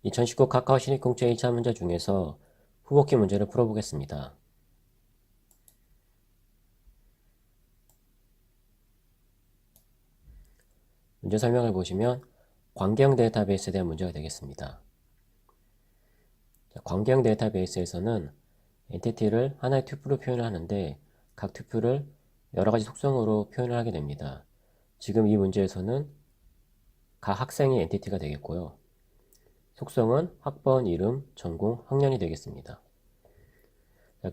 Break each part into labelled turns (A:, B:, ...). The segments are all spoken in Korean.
A: 2019 카카오 신입공채 1차 문제 중에서 후보키 문제를 풀어보겠습니다. 문제 설명을 보시면 관계형 데이터베이스에 대한 문제가 되겠습니다. 관계형 데이터베이스에서는 엔티티를 하나의 튜플로 표현을 하는데 각 튜플을 여러가지 속성으로 표현을 하게 됩니다. 지금 이 문제에서는 각 학생이 엔티티가 되겠고요. 속성은 학번, 이름, 전공, 학년이 되겠습니다.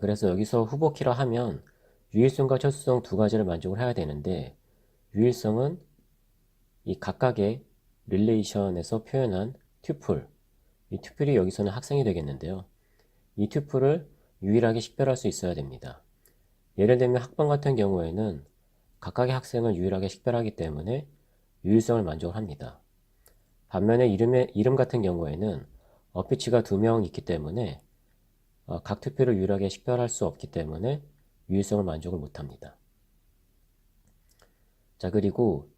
A: 그래서 여기서 후보키라 하면 유일성과 철수성 두 가지를 만족을 해야 되는데, 유일성은 이 각각의 릴레이션에서 표현한 튜플, 이 튜플이 여기서는 학생이 되겠는데요. 이 튜플을 유일하게 식별할 수 있어야 됩니다. 예를 들면 학번 같은 경우에는 각각의 학생을 유일하게 식별하기 때문에 유일성을 만족을 합니다. 반면에 이름 같은 경우에는 어피치가 2명 있기 때문에 각 튜플을 유일하게 식별할 수 없기 때문에 유일성을 만족을 못합니다. 자, 그리고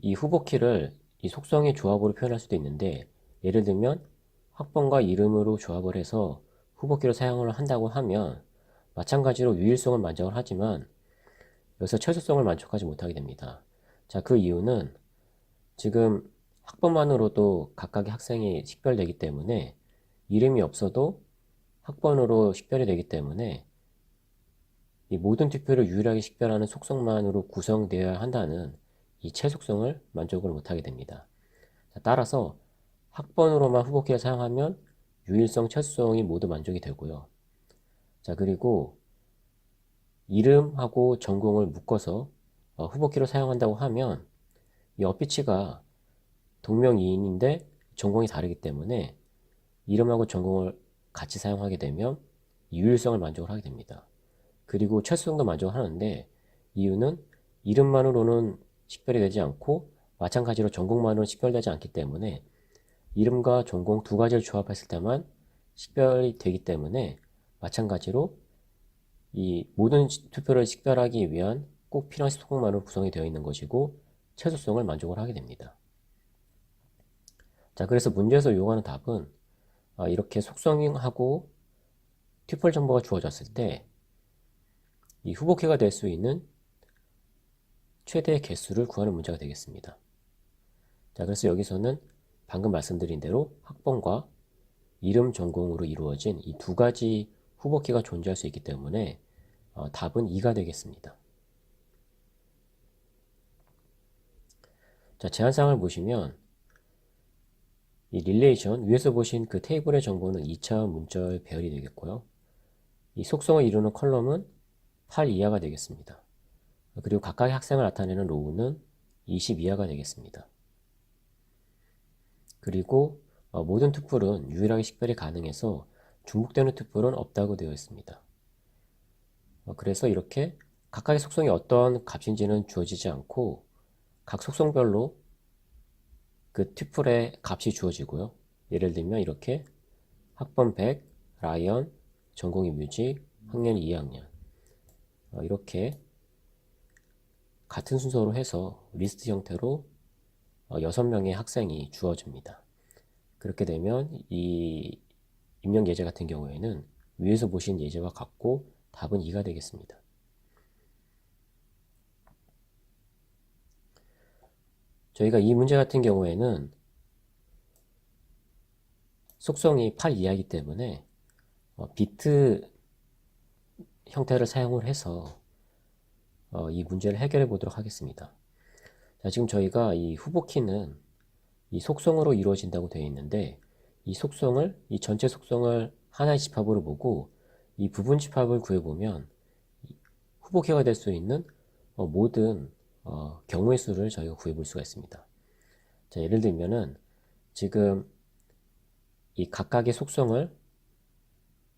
A: 이 후보키를 이 속성의 조합으로 표현할 수도 있는데, 예를 들면 학번과 이름으로 조합을 해서 후보키를 사용을 한다고 하면 마찬가지로 유일성을 만족을 하지만 여기서 최소성을 만족하지 못하게 됩니다. 자, 그 이유는 지금 학번만으로도 각각의 학생이 식별되기 때문에 이름이 없어도 학번으로 식별이 되기 때문에 이 모든 튜플을 유일하게 식별하는 속성만으로 구성되어야 한다는 이 최속성을 만족을 못하게 됩니다. 따라서 학번으로만 후보키를 사용하면 유일성, 최소성이 모두 만족이 되고요. 자, 그리고 이름하고 전공을 묶어서 후보키로 사용한다고 하면 이 어피치가 동명이인인데 전공이 다르기 때문에 이름하고 전공을 같이 사용하게 되면 유일성을 만족을 하게 됩니다. 그리고 최소성도 만족을 하는데, 이유는 이름만으로는 식별이 되지 않고 마찬가지로 전공만으로는 식별되지 않기 때문에 이름과 전공 두 가지를 조합했을 때만 식별이 되기 때문에 마찬가지로 이 모든 투표를 식별하기 위한 꼭 필요한 속성만으로 구성이 되어 있는 것이고 최소성을 만족을 하게 됩니다. 자, 그래서 문제에서 요구하는 답은 이렇게 속성하고 튜플 정보가 주어졌을 때 이 후보키가 될 수 있는 최대 개수를 구하는 문제가 되겠습니다. 자, 그래서 여기서는 방금 말씀드린 대로 학번과 이름 전공으로 이루어진 이 두 가지 후보키가 존재할 수 있기 때문에 답은 2가 되겠습니다. 자, 제한사항을 보시면 이 릴레이션 위에서 보신 그 테이블의 정보는 2차 문자의 배열이 되겠고요. 이 속성을 이루는 컬럼은 8 이하가 되겠습니다. 그리고 각각의 학생을 나타내는 로우는 20 이하가 되겠습니다. 그리고 모든 투플은 유일하게 식별이 가능해서 중복되는 투플은 없다고 되어 있습니다. 그래서 이렇게 각각의 속성이 어떤 값인지는 주어지지 않고 각 속성별로 그 튜플의 값이 주어지고요. 예를 들면 이렇게 학번 100, 라이언, 전공이 뮤직, 학년이 2학년 이렇게 같은 순서로 해서 리스트 형태로 6명의 학생이 주어집니다. 그렇게 되면 이 입력 예제 같은 경우에는 위에서 보신 예제와 같고 답은 2가 되겠습니다. 저희가 이 문제 같은 경우에는 속성이 8 이하이기 때문에 비트 형태를 사용을 해서 이 문제를 해결해 보도록 하겠습니다. 자, 지금 저희가 이 후보키는 이 속성으로 이루어진다고 되어 있는데 이 속성을, 이 전체 속성을 하나의 집합으로 보고 이 부분 집합을 구해보면 후보키가 될 수 있는 모든 경우의 수를 저희가 구해볼 수가 있습니다. 자, 예를 들면은 지금 이 각각의 속성을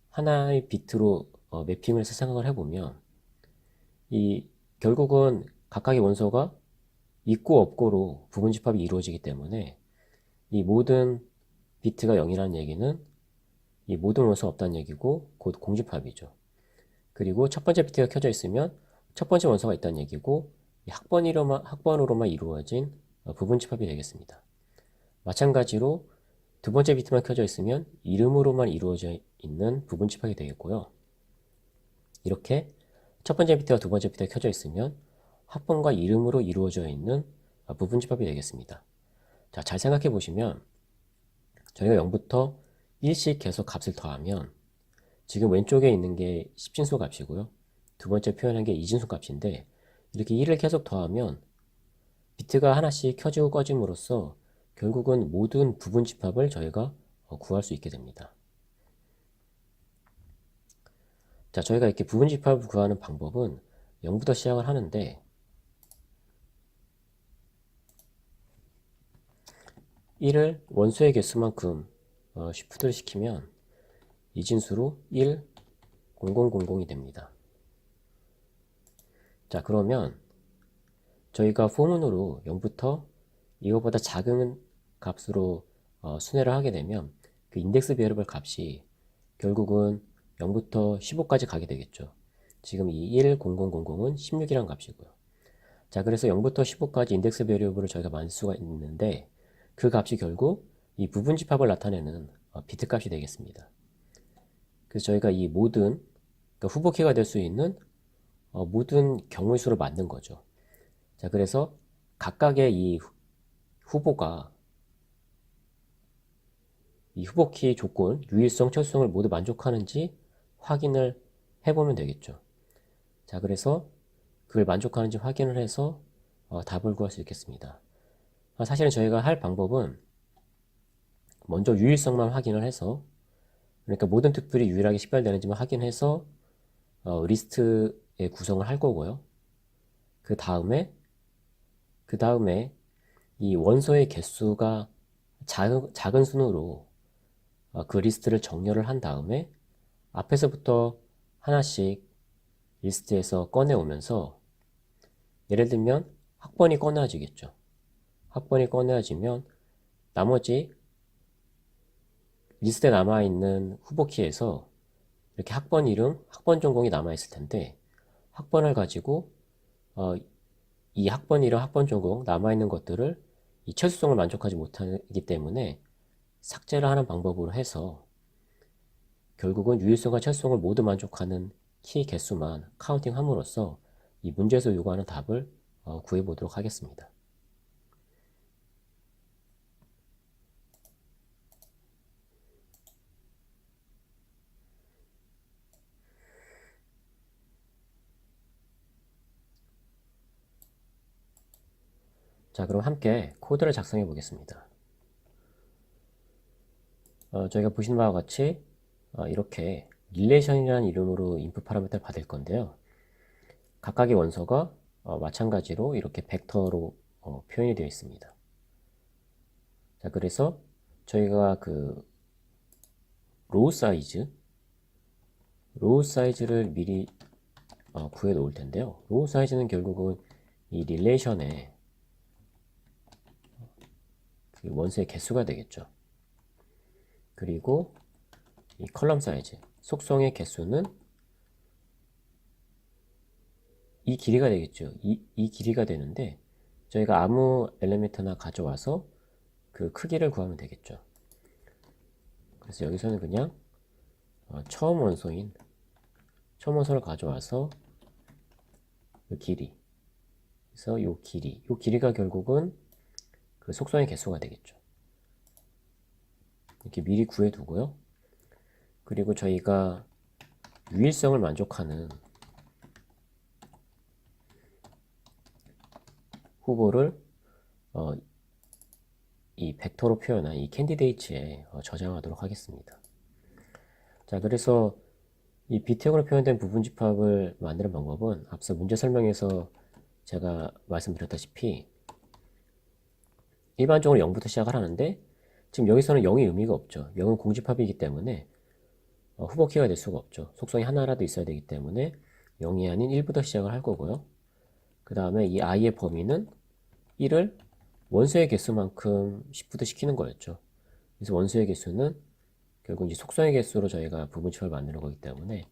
A: 하나의 비트로 매핑을 해서 생각을 해보면 이 결국은 각각의 원소가 있고 없고로 부분 집합이 이루어지기 때문에 이 모든 비트가 0이라는 얘기는 이 모든 원소가 없다는 얘기고 곧 공집합이죠. 그리고 첫 번째 비트가 켜져 있으면 첫 번째 원소가 있다는 얘기고 이 학번으로만 이루어진 부분 집합이 되겠습니다. 마찬가지로 두 번째 비트만 켜져 있으면 이름으로만 이루어져 있는 부분 집합이 되겠고요. 이렇게 첫 번째 비트와 두 번째 비트가 켜져 있으면 합번과 이름으로 이루어져 있는 부분 집합이 되겠습니다. 자, 잘 생각해 보시면 저희가 0부터 1씩 계속 값을 더하면 지금 왼쪽에 있는 게 10진수 값이고요. 두 번째 표현한 게 2진수 값인데 이렇게 1을 계속 더하면 비트가 하나씩 켜지고 꺼짐으로써 결국은 모든 부분 집합을 저희가 구할 수 있게 됩니다. 자, 저희가 이렇게 부분 집합을 구하는 방법은 0부터 시작을 하는데 1을 원소의 개수만큼 쉬프트를 시키면 이진수로 1, 0000이 됩니다. 자, 그러면 저희가 포문으로 0부터 이거보다 작은 값으로 순회를 하게 되면 그 인덱스 베리어블 값이 결국은 0부터 15까지 가게 되겠죠. 지금 이 1, 0000은 16이란 값이고요. 자, 그래서 0부터 15까지 인덱스 베리어블을 저희가 만들 수가 있는데 그 값이 결국 이 부분 집합을 나타내는 비트 값이 되겠습니다. 그래서 저희가 이 모든 그러니까 후보키가 될 수 있는 모든 경우의 수를 만든 거죠. 자, 그래서 각각의 이 후보가 이 후보키 조건, 유일성, 철수성을 모두 만족하는지 확인을 해보면 되겠죠. 자, 그래서 그걸 만족하는지 확인을 해서 답을 구할 수 있겠습니다. 사실은 저희가 할 방법은 먼저 유일성만 확인을 해서 그러니까 모든 투표율이 유일하게 식별되는지만 확인해서 리스트의 구성을 할 거고요. 그 다음에 이 원소의 개수가 작은 순으로 그 리스트를 정렬을 한 다음에 앞에서부터 하나씩 리스트에서 꺼내오면서 예를 들면 학번이 꺼내지겠죠. 학번이 꺼내지면 나머지 리스트에 남아있는 후보키에서 이렇게 학번 이름, 학번 전공이 남아있을 텐데 학번을 가지고 이 학번 이름, 학번 전공 남아있는 것들을 이 철수성을 만족하지 못하기 때문에 삭제를 하는 방법으로 해서 결국은 유일성과 철수성을 모두 만족하는 키 개수만 카운팅 함으로써 이 문제에서 요구하는 답을 구해 보도록 하겠습니다. 자, 그럼 함께 코드를 작성해 보겠습니다. 저희가 보시는 바와 같이 이렇게 릴레이션이라는 이름으로 인풋 파라미터를 받을 건데요. 각각의 원소가 마찬가지로 이렇게 벡터로 표현이 되어 있습니다. 자, 그래서 저희가 그 로우 사이즈를 미리 구해 놓을 텐데요. 로우 사이즈는 결국은 이 릴레이션의 그 원소의 개수가 되겠죠. 그리고 이 컬럼 사이즈, 속성의 개수는 이 길이가 되겠죠. 이 길이가 되는데 저희가 아무 엘리멘트나 가져와서 그 크기를 구하면 되겠죠. 그래서 여기서는 그냥 처음 원소를 가져와서 이 길이, 그래서 이 길이가 결국은 그 속성의 개수가 되겠죠. 이렇게 미리 구해 두고요. 그리고 저희가 유일성을 만족하는 후보를 이 벡터로 표현한 이 캔디데이츠에 저장하도록 하겠습니다. 자, 그래서 이 비트형으로 표현된 부분 집합을 만드는 방법은 앞서 문제 설명에서 제가 말씀드렸다시피 일반적으로 0부터 시작을 하는데 지금 여기서는 0이 의미가 없죠. 0은 공집합이기 때문에 후보키가 될 수가 없죠. 속성이 하나라도 있어야 되기 때문에 0이 아닌 1부터 시작을 할 거고요. 그 다음에 이 i의 범위는 1을 원소의 개수만큼 시프트 시키는 거였죠. 그래서 원소의 개수는 결국 이제 속성의 개수로 저희가 부분 집합을 만드는 거기 때문에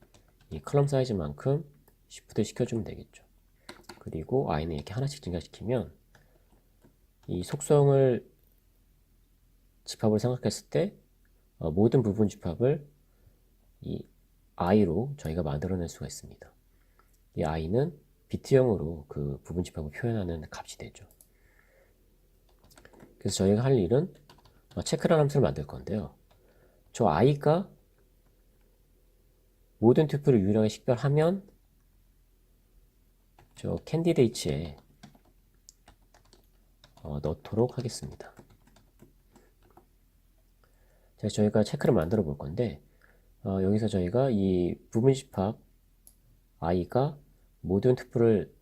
A: 이 컬럼 사이즈만큼 시프트 시켜주면 되겠죠. 그리고 i는 이렇게 하나씩 증가시키면 이 속성을 집합을 생각했을 때 모든 부분 집합을 이 i로 저희가 만들어낼 수가 있습니다. 이 i는 비트형으로 그 부분 집합을 표현하는 값이 되죠. 그래서 저희가 할 일은 체크라는 함수를 만들 건데요. 저 i가 모든 튜플을 유일하게 식별하면 저 캔디데이츠에 넣도록 하겠습니다. 자, 저희가 체크를 만들어 볼 건데 여기서 저희가 이 부분 집합 i가 모든 튜플을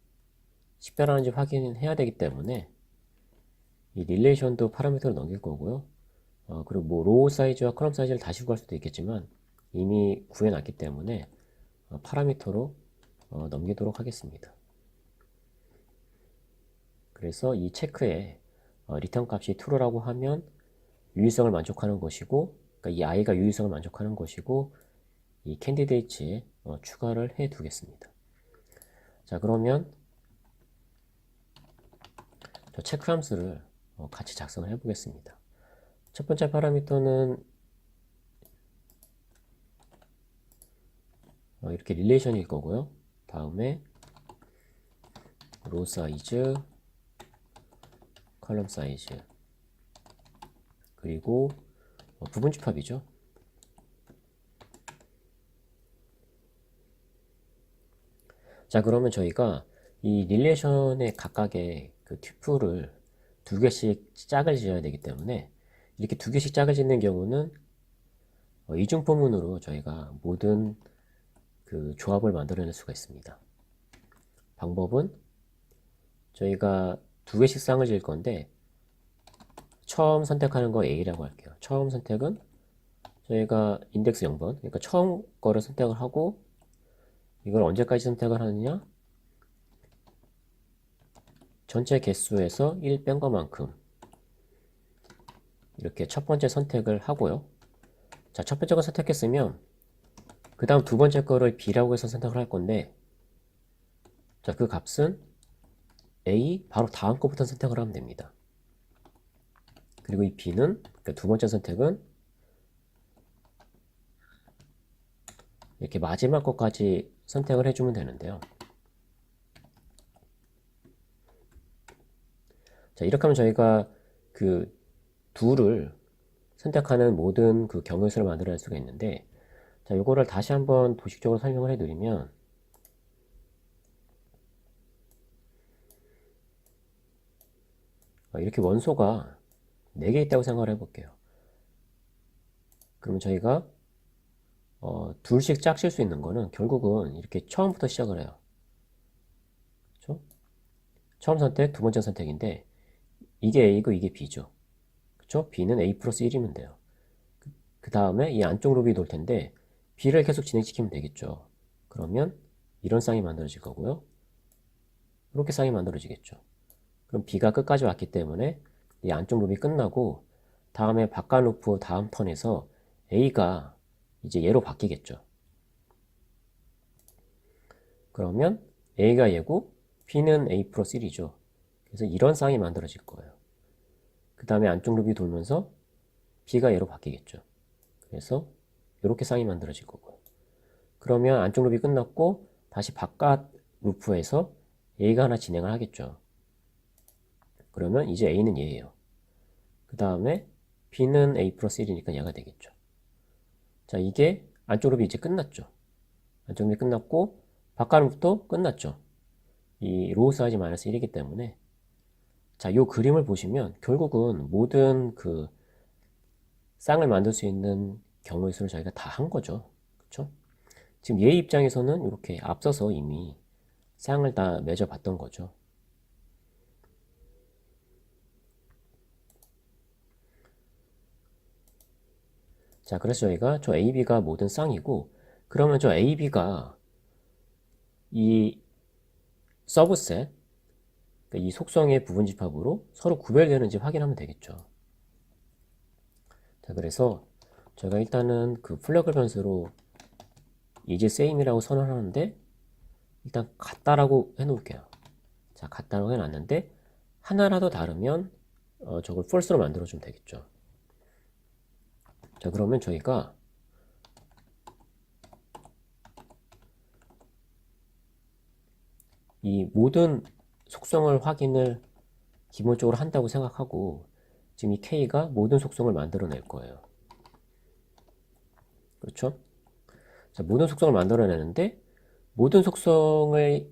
A: 식별하는지 확인해야 되기 때문에 이 릴레이션도 파라미터로 넘길 거고요. 그리고 뭐 로우 사이즈와 컬럼 사이즈를 다시 구할 수도 있겠지만 이미 구해놨기 때문에 파라미터로 넘기도록 하겠습니다. 그래서 이 체크에 리턴 값이 true라고 하면 유의성을 만족하는 것이고, 그러니까 이 i가 유의성을 만족하는 것이고, 이 candidate에 추가를 해 두겠습니다. 자, 그러면 저 체크 함수를 같이 작성을 해 보겠습니다. 첫 번째 파라미터는 이렇게 릴레이션일 거고요. 다음에 row 사이즈, 컬럼 사이즈, 그리고 부분 집합이죠. 자, 그러면 저희가 이 릴레이션의 각각의 그 튜플을 두 개씩 짝을 지어야 되기 때문에 이렇게 두 개씩 짝을 짓는 경우는 이중포문으로 저희가 모든 그 조합을 만들어낼 수가 있습니다. 방법은 저희가 두 개씩 쌍을 지을 건데 처음 선택하는 거 A라고 할게요. 처음 선택은 저희가 인덱스 0번, 그러니까 처음 거를 선택을 하고 이걸 언제까지 선택을 하느냐? 전체 개수에서 1 뺀 것만큼 이렇게 첫 번째 선택을 하고요. 자, 첫 번째 거 선택했으면 그 다음 두 번째 거를 B라고 해서 선택을 할 건데 자, 그 값은 A 바로 다음 거부터 선택을 하면 됩니다. 그리고 이 B는 그러니까 두 번째 선택은 이렇게 마지막 것까지 선택을 해주면 되는데요. 자, 이렇게 하면 저희가 그 둘을 선택하는 모든 그 경우수를 만들어낼 수가 있는데 자, 요거를 다시 한번 도식적으로 설명을 해드리면 이렇게 원소가 4개 있다고 생각을 해볼게요. 그러면 저희가 둘씩 짝칠 수 있는 거는 결국은 이렇게 처음부터 시작을 해요. 그렇죠? 처음 선택, 두 번째 선택인데 이게 A고 이게 B죠. 그렇죠? B는 A 플러스 1이면 돼요. 그 다음에 이 안쪽 루비 돌 텐데 B를 계속 진행시키면 되겠죠. 그러면 이런 쌍이 만들어질 거고요. 이렇게 쌍이 만들어지겠죠. 그럼 B가 끝까지 왔기 때문에 이 안쪽 루비 끝나고 다음에 바깥 루프 다음 턴에서 A가 이제 얘로 바뀌겠죠. 그러면 A가 얘고 B는 A 플러스 1이죠. 그래서 이런 쌍이 만들어질 거예요. 그 다음에 안쪽 루비 돌면서 B가 얘로 바뀌겠죠. 그래서 이렇게 쌍이 만들어질 거고요. 그러면 안쪽 루비 끝났고 다시 바깥 루프에서 A가 하나 진행을 하겠죠. 그러면 이제 A는 얘예요. 그 다음에 B는 A 플러스 1이니까 얘가 되겠죠. 자, 이게 안쪽 루비 이제 끝났죠. 안쪽 루비 끝났고 바깥 루프도 끝났죠. 이 로우 사이즈 마이너스 1이기 때문에 자, 요 그림을 보시면 결국은 모든 그 쌍을 만들 수 있는 경우의 수를 저희가 다 한 거죠. 그쵸? 지금 얘 입장에서는 이렇게 앞서서 이미 쌍을 다 맺어봤던 거죠. 자, 그래서 저희가 저 AB가 모든 쌍이고 그러면 저 AB가 이 서브셋, 그러니까 이 속성의 부분 집합으로 서로 구별되는지 확인하면 되겠죠. 자, 그래서 저희가 일단은 그 플러그 변수로 이제 same이라고 선언하는데 일단 같다라고 해놓을게요. 자, 같다라고 해놨는데 하나라도 다르면 저걸 false로 만들어주면 되겠죠. 자, 그러면 저희가 이 모든 속성을 확인을 기본적으로 한다고 생각하고 지금 이 K가 모든 속성을 만들어낼 거예요. 그렇죠? 자, 모든 속성을 만들어내는데 모든 속성을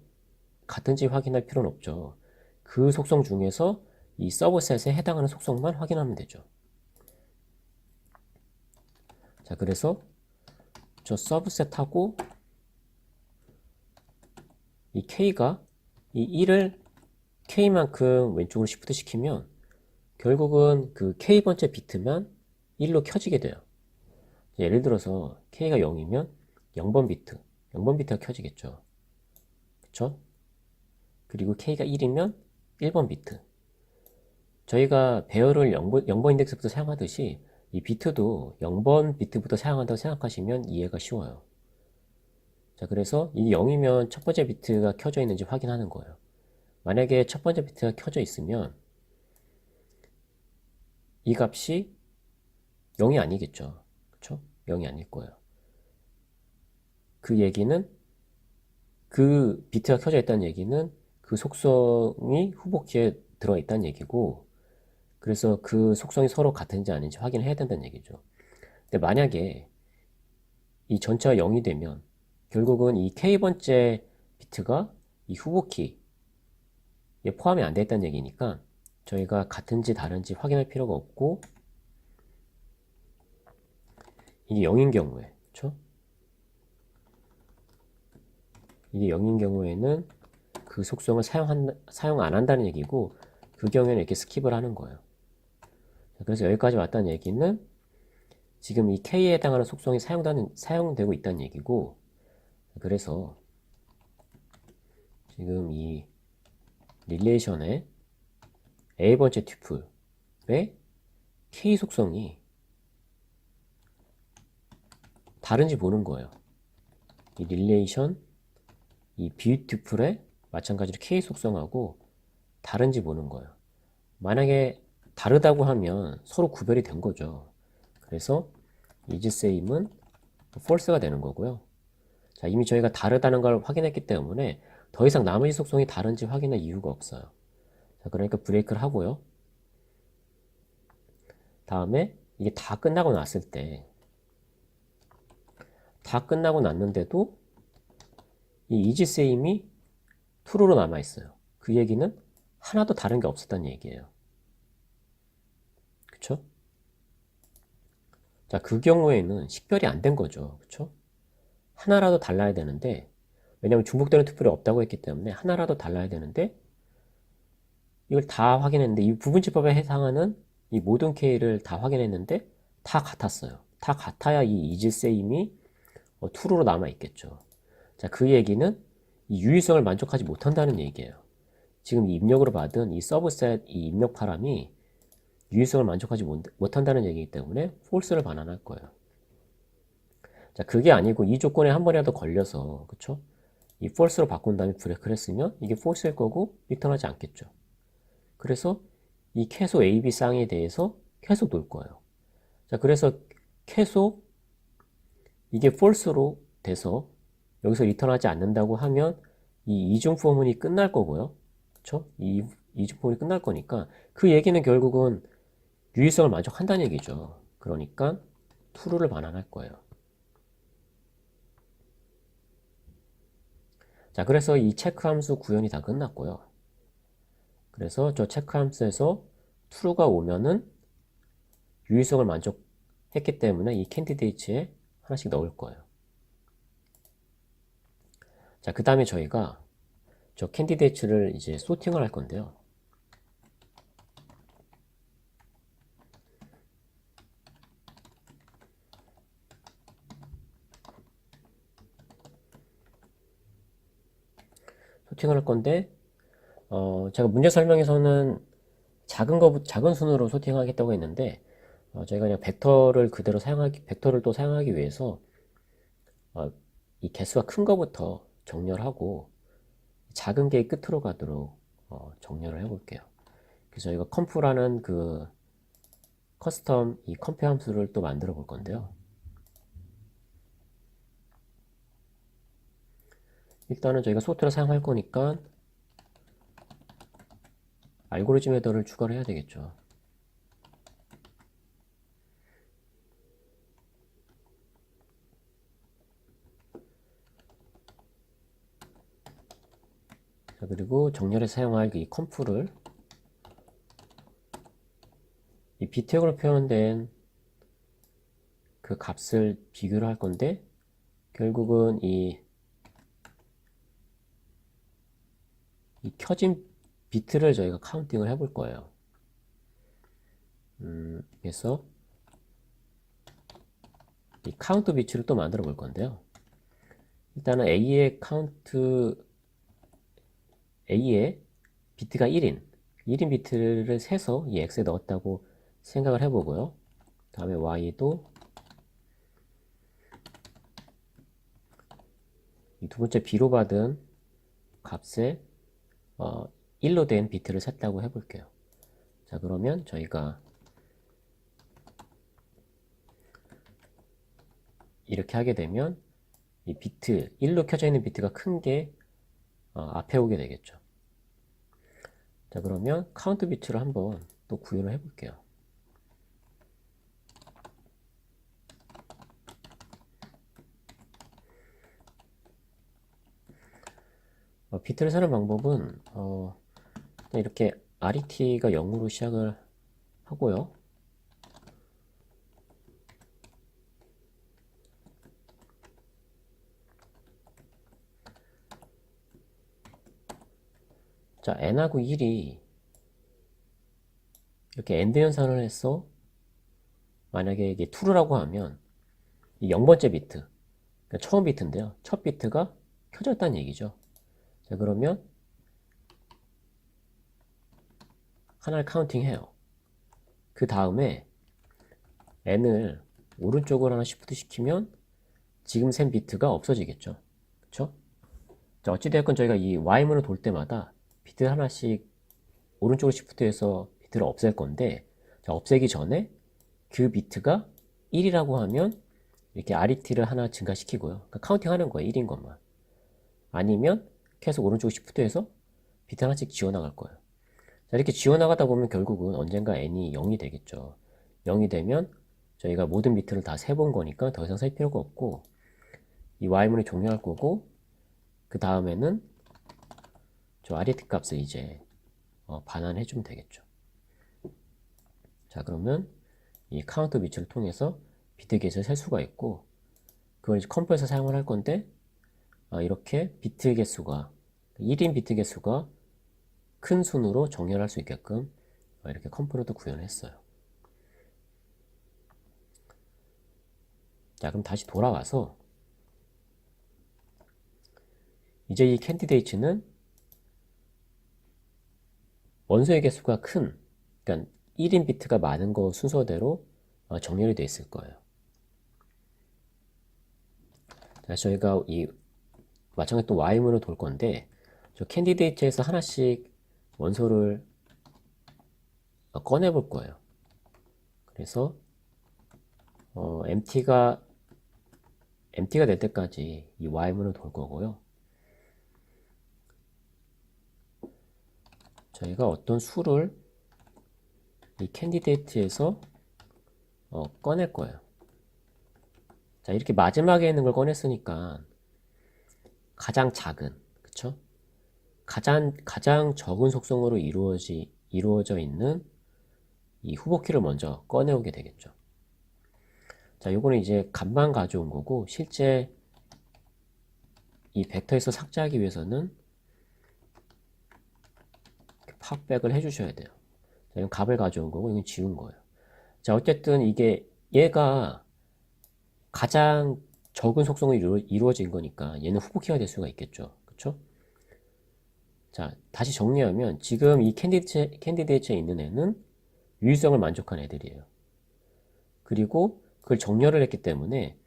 A: 같은지 확인할 필요는 없죠. 그 속성 중에서 이 서브셋에 해당하는 속성만 확인하면 되죠. 자, 그래서 저 서브셋하고 이 K가 이 1을 K만큼 왼쪽으로 시프트 시키면 결국은 그 K번째 비트만 1로 켜지게 돼요. 예를 들어서 K가 0이면 0번 비트, 0번 비트가 켜지겠죠. 그쵸? 그리고 K가 1이면 1번 비트. 저희가 배열을 0번 인덱스부터 사용하듯이 이 비트도 0번 비트부터 사용한다고 생각하시면 이해가 쉬워요. 자, 그래서 이 0이면 첫 번째 비트가 켜져 있는지 확인하는 거예요. 만약에 첫 번째 비트가 켜져 있으면 이 값이 0이 아니겠죠. 그쵸? 0이 아닐 거예요. 그 얘기는 그 비트가 켜져 있다는 얘기는 그 속성이 후보키에 들어있다는 얘기고 그래서 그 속성이 서로 같은지 아닌지 확인해야 된다는 얘기죠. 근데 만약에 이 전체가 0이 되면 결국은 이 K번째 비트가 이 후보키에 포함이 안 돼 있다는 얘기니까 저희가 같은지 다른지 확인할 필요가 없고 이게 0인 경우에 그렇죠? 이게 0인 경우에는 그 속성을 사용 안 한다는 얘기고 그 경우에는 이렇게 스킵을 하는 거예요. 그래서 여기까지 왔다는 얘기는 지금 이 K에 해당하는 속성이 사용되고 있다는 얘기고 그래서 지금 이 릴레이션의 A번째 튜플의 K 속성이 다른지 보는 거예요. 이 릴레이션 이 B 튜플의 마찬가지로 K 속성하고 다른지 보는 거예요. 만약에 다르다고 하면 서로 구별이 된 거죠. 그래서 isSame은 false가 되는 거고요. 자, 이미 저희가 다르다는 걸 확인했기 때문에 더 이상 나머지 속성이 다른지 확인할 이유가 없어요. 자, 그러니까 브레이크를 하고요. 다음에 이게 다 끝나고 났을 때 다 끝나고 났는데도 이 isSame이 true로 남아있어요. 그 얘기는 하나도 다른 게 없었다는 얘기예요. 그쵸? 자, 그 경우에는 식별이 안 된 거죠. 그쵸? 하나라도 달라야 되는데, 왜냐면 중복되는 투표이 없다고 했기 때문에 하나라도 달라야 되는데, 이걸 다 확인했는데, 이 부분집합에 해당하는 이 모든 K를 다 확인했는데, 다 같았어요. 다 같아야 이 isSame이 true로 남아있겠죠. 자, 그 얘기는 이 유의성을 만족하지 못한다는 얘기예요. 지금 이 입력으로 받은 이 서브셋 이 입력 파람이 유의성을 만족하지 못한다는 얘기이기 때문에 false를 반환할 거예요. 자, 그게 아니고 이 조건에 한 번이라도 걸려서 그쵸? 이 false로 바꾼 다음에 브레이크를 했으면 이게 false일 거고 리턴하지 않겠죠. 그래서 이 계속 A, B 쌍에 대해서 계속 놓을 거예요. 자, 그래서 계속 이게 false로 돼서 여기서 리턴하지 않는다고 하면 이 이중 포문이 끝날 거고요. 그쵸? 이 이중 포문이 끝날 거니까 그 얘기는 결국은 유의성을 만족한다는 얘기죠. 그러니까 true를 반환할 거예요. 자, 그래서 이 체크 함수 구현이 다 끝났고요. 그래서 저 체크 함수에서 true가 오면은 유의성을 만족했기 때문에 이 candidate에 하나씩 넣을 거예요. 자, 그 다음에 저희가 저 candidate를 이제 소팅을 할 건데요. 소팅을 할 건데, 제가 문제 설명에서는 작은 순으로 소팅하겠다고 했는데, 저희가 그냥 벡터를 또 사용하기 위해서, 이 개수가 큰 거부터 정렬하고, 작은 게 끝으로 가도록, 정렬을 해볼게요. 그래서 저희가 컴프라는 그 커스텀 이 컴페 함수를 또 만들어 볼 건데요. 일단은 저희가 소트를 사용할 거니까 알고리즘 헤더를 추가를 해야 되겠죠. 자, 그리고 정렬에 사용할 이 컴프를 이 비트액으로 표현된 그 값을 비교를 할 건데, 결국은 이 켜진 비트를 저희가 카운팅을 해볼 거예요. 그래서 이 카운트 비트를 또 만들어 볼 건데요. 일단은 A의 비트가 1인 비트를 세서 이 X에 넣었다고 생각을 해보고요. 다음에 Y도 이 두 번째 B로 받은 값에 1로 된 비트를 셌다고 해볼게요. 자, 그러면 저희가 이렇게 하게 되면 이 비트, 1로 켜져 있는 비트가 큰 게 앞에 오게 되겠죠. 자, 그러면 카운트 비트를 한번 또 구현을 해볼게요. 비트를 세는 방법은 이렇게 RET가 0으로 시작을 하고요. 자, n하고 1이 이렇게 엔드 연산을 해서 만약에 이게 true라고 하면 이 0번째 비트, 그러니까 처음 비트인데요. 첫 비트가 켜졌다는 얘기죠. 자, 그러면 하나를 카운팅해요. 그 다음에 n을 오른쪽으로 하나 시프트 시키면 지금 센 비트가 없어지겠죠. 그쵸? 자, 어찌되었건 저희가 이 Y문을 돌 때마다 비트 하나씩 오른쪽으로 시프트해서 비트를 없앨 건데, 자, 없애기 전에 그 비트가 1이라고 하면 이렇게 RET를 하나 증가시키고요. 그러니까 카운팅 하는 거예요. 1인 것만. 아니면 계속 오른쪽 시프트해서 비트 하나씩 지워나갈 거예요. 자, 이렇게 지워나가다 보면 결국은 언젠가 n이 0이 되겠죠. 0이 되면 저희가 모든 비트를 다 세본 거니까 더 이상 셀 필요가 없고, 이 Y문이 종료할 거고, 그 다음에는 저 RET 값을 이제 반환해 주면 되겠죠. 자, 그러면 이 카운트 비트를 통해서 비트 개수를 셀 수가 있고, 그걸 이제 컴프에서 사용을 할 건데, 이렇게 비트 개수가 1인 비트 개수가 큰 순으로 정렬할 수 있게끔 이렇게 컴프로도 구현을 했어요. 자, 그럼 다시 돌아와서 이제 이 캔디데이츠는 원소의 개수가 큰, 그러니까 1인 비트가 많은 거 순서대로 정렬이 되어 있을 거예요. 자, 저희가 이 마찬가지로 또 Y문을 돌 건데, 저 캔디데이트에서 하나씩 원소를 꺼내 볼 거예요. 그래서 empty가 될 때까지 이 Y문을 돌 거고요. 저희가 어떤 수를 이 캔디데이트에서 꺼낼 거예요. 자, 이렇게 마지막에 있는 걸 꺼냈으니까 가장 작은, 그쵸? 가장 적은 속성으로 이루어져 있는 이 후보키를 먼저 꺼내오게 되겠죠. 자, 요거는 이제 값만 가져온 거고, 실제 이 벡터에서 삭제하기 위해서는 팝백을 해주셔야 돼요. 자, 이건 값을 가져온 거고, 이건 지운 거예요. 자, 어쨌든 얘가 가장 적은 속성으로 이루어진 거니까 얘는 후보키가 될 수가 있겠죠. 그쵸? 자, 다시 정리하면 지금 이 캔디데이트에 있는 애는 유의성을 만족한 애들이에요. 그리고 그걸 정렬을 했기 때문에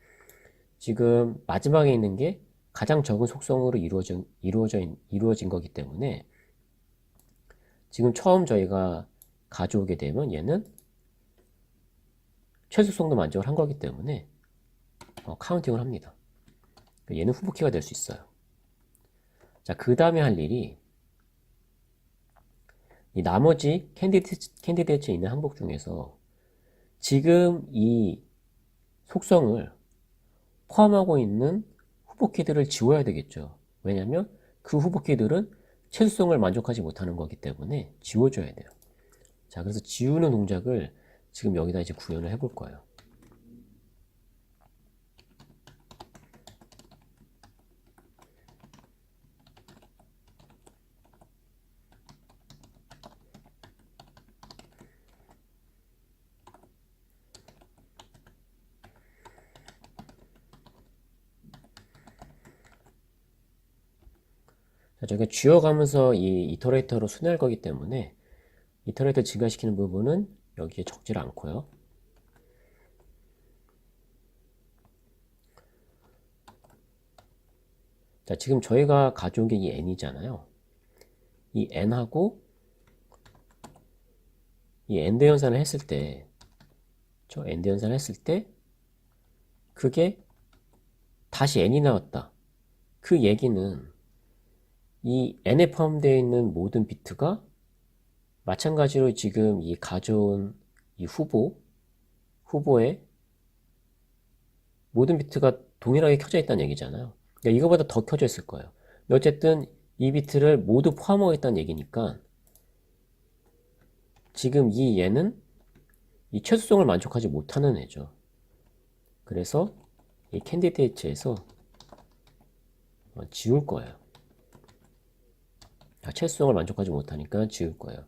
A: 지금 마지막에 있는 게 가장 적은 속성으로 이루어진 거기 때문에 지금 처음 저희가 가져오게 되면 얘는 최소성도 만족을 한 거기 때문에 카운팅을 합니다. 얘는 후보키가 될 수 있어요. 자, 그 다음에 할 일이 이 나머지 캔디데이트에 있는 항목 중에서 지금 이 속성을 포함하고 있는 후보키들을 지워야 되겠죠. 왜냐하면 그 후보키들은 최소성을 만족하지 못하는 거기 때문에 지워줘야 돼요. 자, 그래서 지우는 동작을 지금 여기다 이제 구현을 해볼 거예요. 자, 저게 쥐어가면서 이 이터레이터로 순회할 거기 때문에 이터레이터 증가시키는 부분은 여기에 적질 않고요. 자, 지금 저희가 가져온 게 이 n이잖아요. 이 n하고 이 엔드 연산을 했을 때, 저 엔드 연산을 했을 때 그게 다시 n이 나왔다. 그 얘기는 이 n에 포함되어 있는 모든 비트가 마찬가지로 지금 이 가져온 이 후보의 모든 비트가 동일하게 켜져 있다는 얘기잖아요. 그러니까 이거보다 더 켜져 있을 거예요. 어쨌든 이 비트를 모두 포함하고 있다는 얘기니까 지금 이 얘는 이 최소성을 만족하지 못하는 애죠. 그래서 이 캔디데이트에서 지울 거예요. 최소성을 만족하지 못하니까 지울 거예요.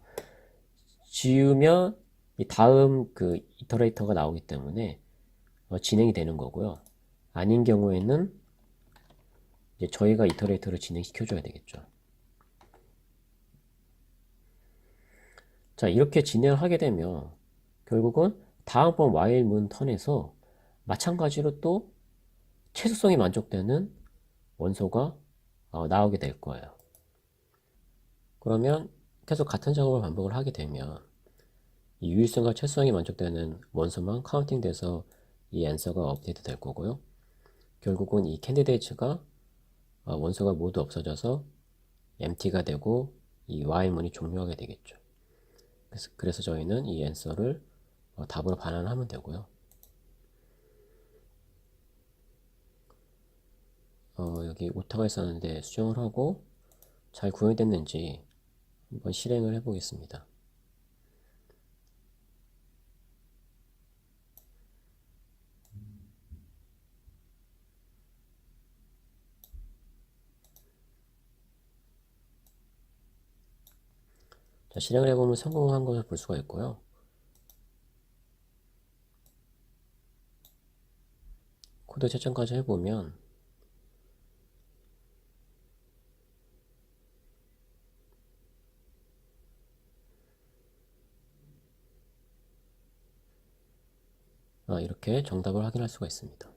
A: 지우면 이 다음 그 이터레이터가 나오기 때문에 진행이 되는 거고요. 아닌 경우에는 이제 저희가 이터레이터를 진행시켜줘야 되겠죠. 자, 이렇게 진행을 하게 되면 결국은 다음번 while 문 턴에서 마찬가지로 또 최소성이 만족되는 원소가 나오게 될 거예요. 그러면 계속 같은 작업을 반복을 하게 되면 이 유일성과 최소성이 만족되는 원소만 카운팅 돼서 이 앤서가 업데이트 될 거고요. 결국은 이 캔디데이츠가 원소가 모두 없어져서 empty가 되고 이 while 문이 종료하게 되겠죠. 그래서 저희는 이 앤서를 답으로 반환하면 되고요. 여기 오타가 있었는데 수정을 하고 잘 구현이 됐는지 한번 실행을 해보겠습니다. 자, 실행을 해보면 성공한 것을 볼 수가 있고요. 코드 채점까지 해보면 이렇게 정답을 확인할 수가 있습니다.